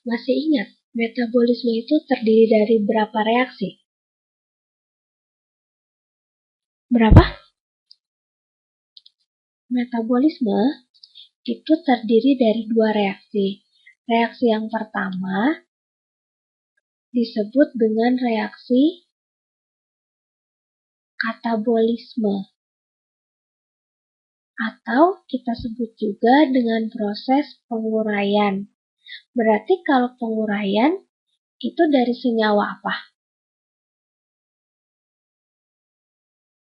Masih ingat, metabolisme itu terdiri dari berapa reaksi? Berapa? Metabolisme itu terdiri dari dua reaksi. Reaksi yang pertama disebut dengan reaksi katabolisme, atau kita sebut juga dengan proses penguraian. Berarti kalau penguraian itu dari senyawa apa?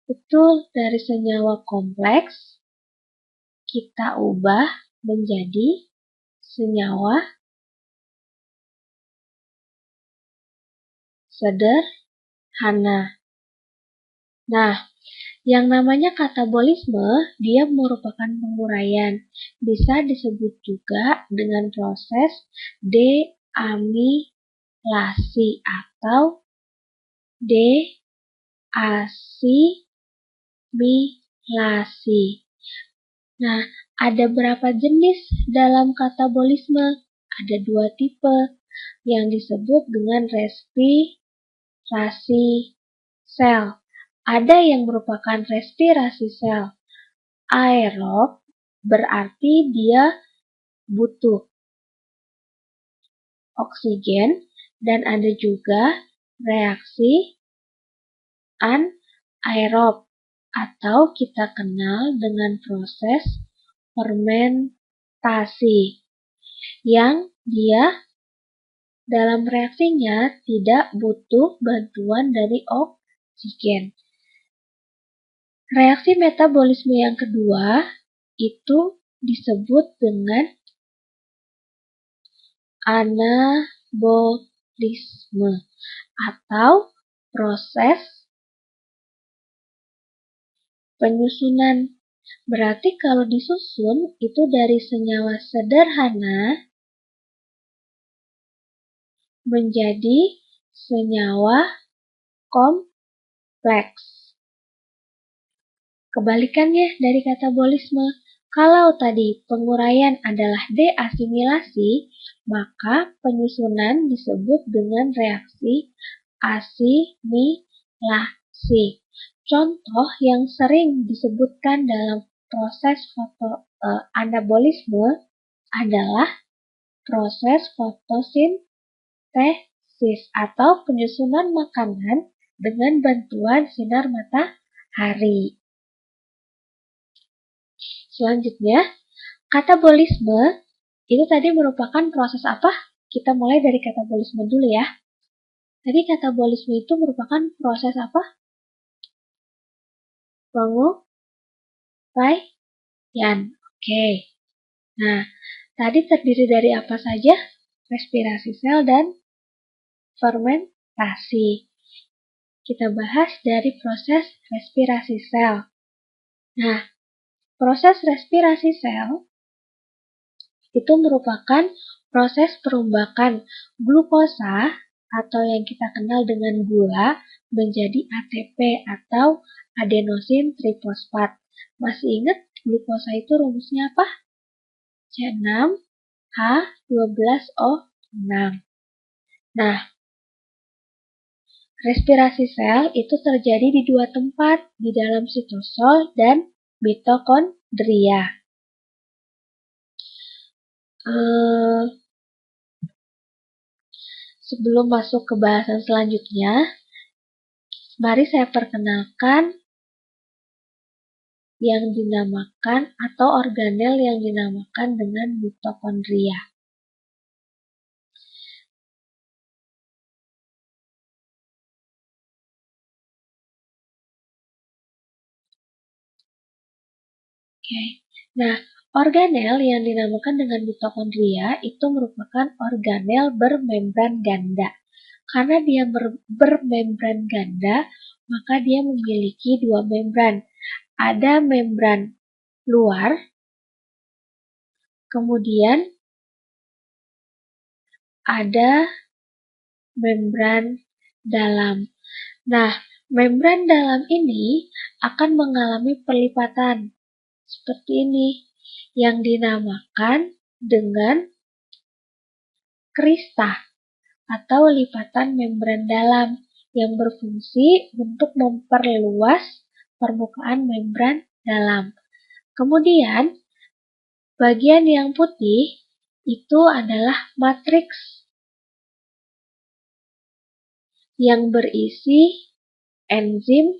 Betul, dari senyawa kompleks kita ubah menjadi senyawa sederhana. Nah, yang namanya katabolisme, dia merupakan penguraian. Bisa disebut juga dengan proses deamilasi atau deasimilasi. Nah, ada berapa jenis dalam katabolisme? Ada dua tipe yang disebut dengan respirasi sel. Ada yang merupakan respirasi sel aerob, berarti dia butuh oksigen, dan ada juga reaksi anaerob, atau kita kenal dengan proses fermentasi, yang dia dalam reaksinya tidak butuh bantuan dari oksigen. Reaksi metabolisme yang kedua itu disebut dengan anabolisme atau proses penyusunan. Berarti kalau disusun itu dari senyawa sederhana menjadi senyawa kompleks. Kebalikannya dari katabolisme, kalau tadi penguraian adalah deasimilasi, maka penyusunan disebut dengan reaksi asimilasi. Contoh yang sering disebutkan dalam proses anabolisme adalah proses fotosintesis atau penyusunan makanan dengan bantuan sinar matahari. Selanjutnya, katabolisme itu tadi merupakan proses apa? Kita mulai dari katabolisme dulu ya. Tadi katabolisme itu merupakan proses apa? Penguraian. Oke. Nah, tadi terdiri dari apa saja? Respirasi sel dan fermentasi. Kita bahas dari proses respirasi sel. Nah, proses respirasi sel itu merupakan proses perombakan glukosa atau yang kita kenal dengan gula menjadi ATP atau adenosin trifosfat. Masih ingat glukosa itu rumusnya apa? C6H12O6. Nah, respirasi sel itu terjadi di dua tempat, di dalam sitosol dan mitokondria. Sebelum masuk ke bahasan selanjutnya, mari saya perkenalkan yang dinamakan atau organel yang dinamakan dengan mitokondria. Oke. Nah, organel yang dinamakan dengan mitokondria itu merupakan organel bermembran ganda. Karena dia bermembran ganda, maka dia memiliki dua membran. Ada membran luar, kemudian ada membran dalam. Nah, membran dalam ini akan mengalami perlipatan seperti ini, yang dinamakan dengan krista atau lipatan membran dalam yang berfungsi untuk memperluas permukaan membran dalam. Kemudian, bagian yang putih itu adalah matriks yang berisi enzim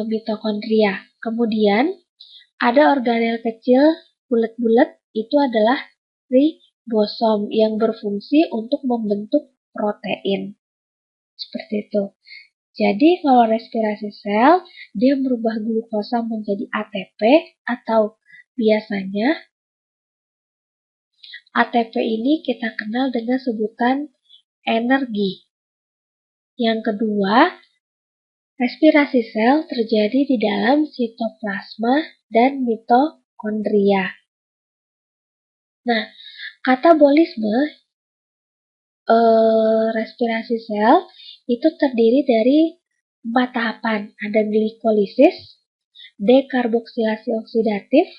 mitokondria. Kemudian, ada organel kecil bulat-bulat, itu adalah ribosom yang berfungsi untuk membentuk protein. Seperti itu. Jadi kalau respirasi sel, dia merubah glukosa menjadi ATP atau biasanya ATP ini kita kenal dengan sebutan energi. Yang kedua, respirasi sel terjadi di dalam sitoplasma dan mitokondria. Nah, katabolisme respirasi sel itu terdiri dari 4 tahapan. Ada glikolisis, dekarboksilasi oksidatif,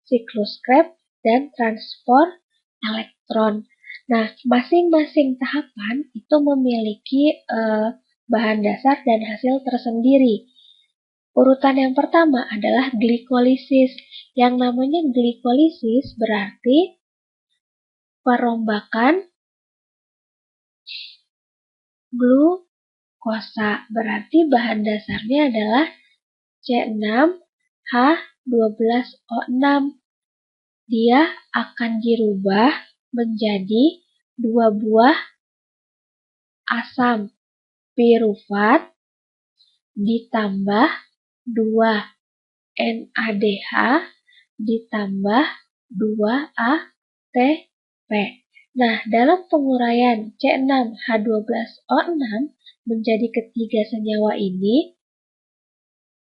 siklus Krebs, dan transport elektron. Nah, masing-masing tahapan itu memiliki bahan dasar dan hasil tersendiri. Urutan yang pertama adalah glikolisis. Yang namanya glikolisis berarti perombakan glukosa, berarti bahan dasarnya adalah C6H12O6. Dia akan dirubah menjadi 2 buah asam pirufat ditambah 2 NADH ditambah 2 ATP. Nah, dalam penguraian C6H12O6 menjadi ketiga senyawa ini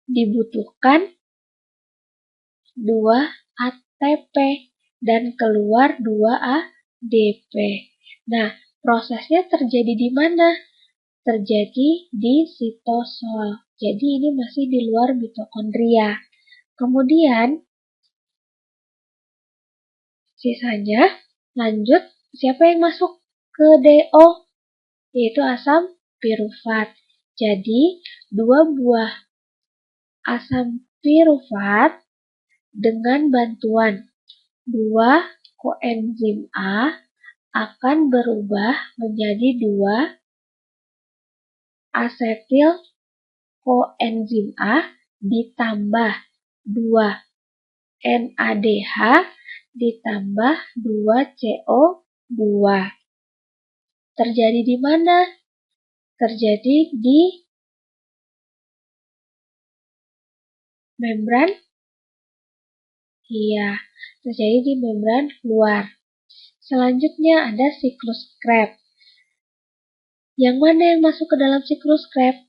dibutuhkan 2 ATP dan keluar 2 ADP. Nah, prosesnya terjadi di mana? Terjadi di sitosol. Jadi ini masih di luar mitokondria. Kemudian sisanya lanjut, siapa yang masuk ke DO? Yaitu asam pirufat. Jadi 2 buah asam pirufat dengan bantuan 2 koenzim A akan berubah menjadi 2 asetil koenzim A ditambah 2 NADH ditambah 2 CO2. Terjadi di mana? Terjadi di membran? Iya, terjadi di membran luar. Selanjutnya ada siklus Krebs. Yang mana yang masuk ke dalam siklus Krebs?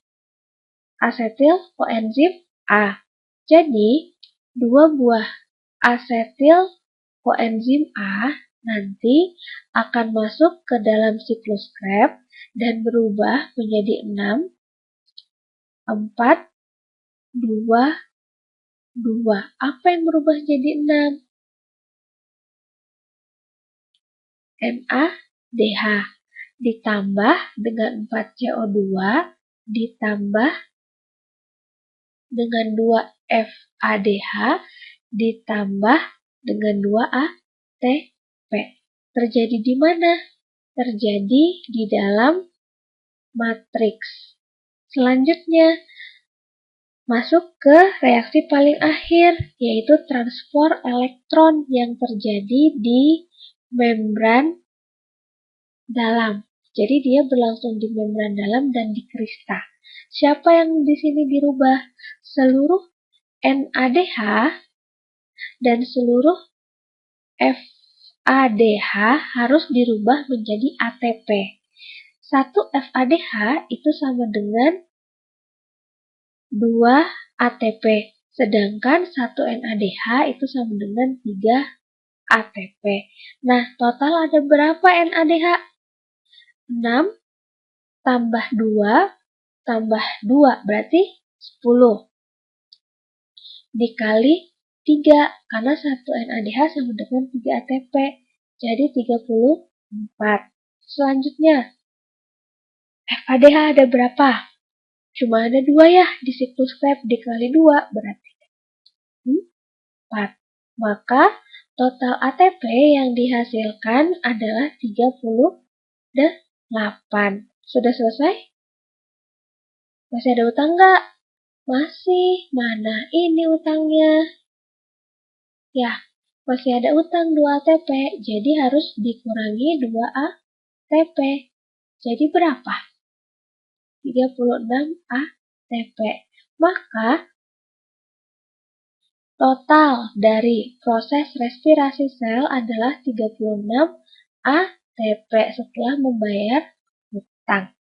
Asetil koenzim A. Jadi, 2 buah asetil koenzim A nanti akan masuk ke dalam siklus Krebs dan berubah menjadi 6, 4, 2, 2. Apa yang berubah jadi 6? NADH ditambah dengan 4 CO2 ditambah dengan 2 FADH ditambah dengan 2 ATP. Terjadi di mana? Terjadi di dalam matriks. Selanjutnya, masuk ke reaksi paling akhir, yaitu transport elektron yang terjadi di membran dalam. Jadi dia berlangsung di membran dalam dan di krista. Siapa yang di sini dirubah? Seluruh NADH dan seluruh FADH harus dirubah menjadi ATP. 1 FADH itu sama dengan 2 ATP, sedangkan 1 NADH itu sama dengan 3 ATP. Nah, total ada berapa NADH? 6 tambah 2 tambah 2 berarti 10. Dikali 3, karena 1 NADH sama dengan 3 ATP. Jadi 34. Selanjutnya, FADH ada berapa? Cuma ada 2 ya di siklus Krebs, dikali 2 berarti 4. Maka total ATP yang dihasilkan adalah 38. Sudah selesai? Masih ada utang nggak? Masih. Mana ini utangnya? Ya, masih ada utang 2 ATP, jadi harus dikurangi 2 ATP. Jadi berapa? 36 ATP. Maka total dari proses respirasi sel adalah 36 ATP setelah membayar utang.